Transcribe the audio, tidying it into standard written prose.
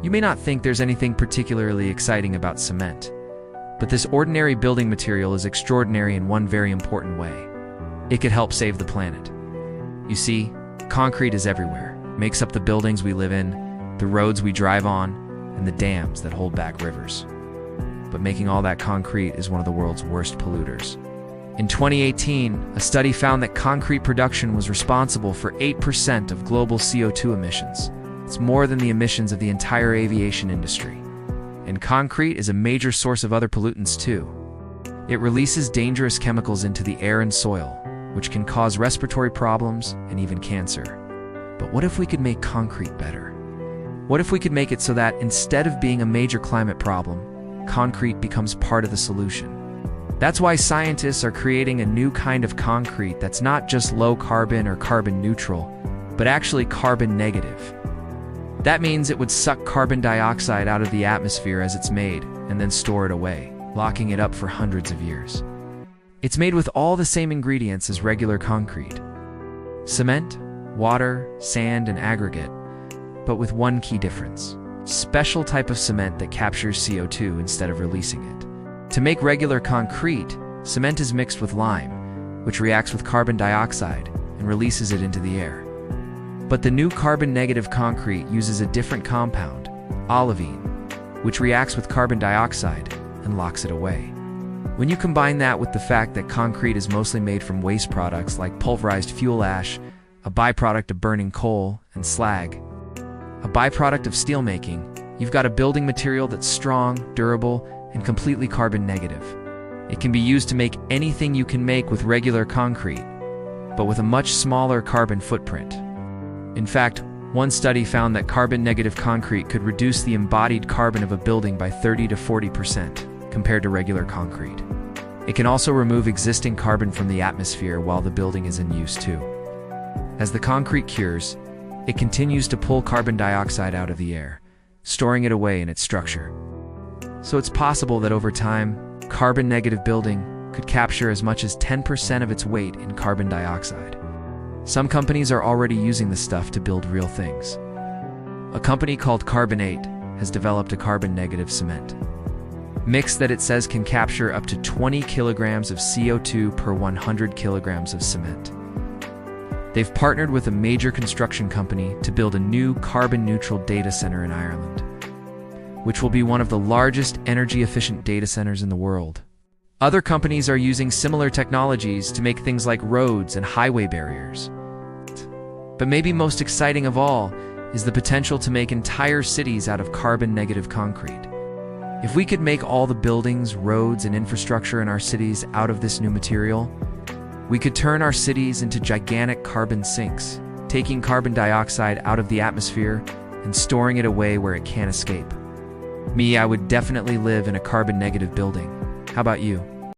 You may not think there's anything particularly exciting about cement, but this ordinary building material is extraordinary in one very important way. It could help save the planet. You see, concrete is everywhere. It makes up the buildings we live in, the roads we drive on, and the dams that hold back rivers. But making all that concrete is one of the world's worst polluters. In 2018, a study found that concrete production was responsible for 8% of global CO2 emissions. It's more than the emissions of the entire aviation industry. And concrete is a major source of other pollutants too. It releases dangerous chemicals into the air and soil, which can cause respiratory problems and even cancer. But what if we could make concrete better? What if we could make it so that instead of being a major climate problem, concrete becomes part of the solution? That's why scientists are creating a new kind of concrete that's not just low carbon or carbon neutral, but actually carbon negative. That means it would suck carbon dioxide out of the atmosphere as it's made and then store it away, locking it up for hundreds of years. It's made with all the same ingredients as regular concrete: cement, water, sand, and aggregate, but with one key difference: special type of cement that captures CO2 instead of releasing it. To make regular concrete, cement is mixed with lime, which reacts with carbon dioxide and releases it into the air. But the new carbon-negative concrete uses a different compound, olivine, which reacts with carbon dioxide and locks it away. When you combine that with the fact that concrete is mostly made from waste products like pulverized fuel ash, a byproduct of burning coal, and slag, a byproduct of steelmaking, you've got a building material that's strong, durable, and completely carbon negative. It can be used to make anything you can make with regular concrete, but with a much smaller carbon footprint. In fact, one study found that carbon-negative concrete could reduce the embodied carbon of a building by 30 to 40% compared to regular concrete. It can also remove existing carbon from the atmosphere while the building is in use too. As the concrete cures, it continues to pull carbon dioxide out of the air, storing it away in its structure. So it's possible that over time, carbon-negative building could capture as much as 10% of its weight in carbon dioxide. Some companies are already using this stuff to build real things. A company called Carbon8 has developed a carbon-negative cement mix that it says can capture up to 20 kilograms of CO2 per 100 kilograms of cement. They've partnered with a major construction company to build a new carbon-neutral data center in Ireland, which will be one of the largest energy-efficient data centers in the world. Other companies are using similar technologies to make things like roads and highway barriers. But maybe most exciting of all is the potential to make entire cities out of carbon-negative concrete. If we could make all the buildings, roads, and infrastructure in our cities out of this new material, we could turn our cities into gigantic carbon sinks, taking carbon dioxide out of the atmosphere and storing it away where it can't escape. I would definitely live in a carbon-negative building. How about you?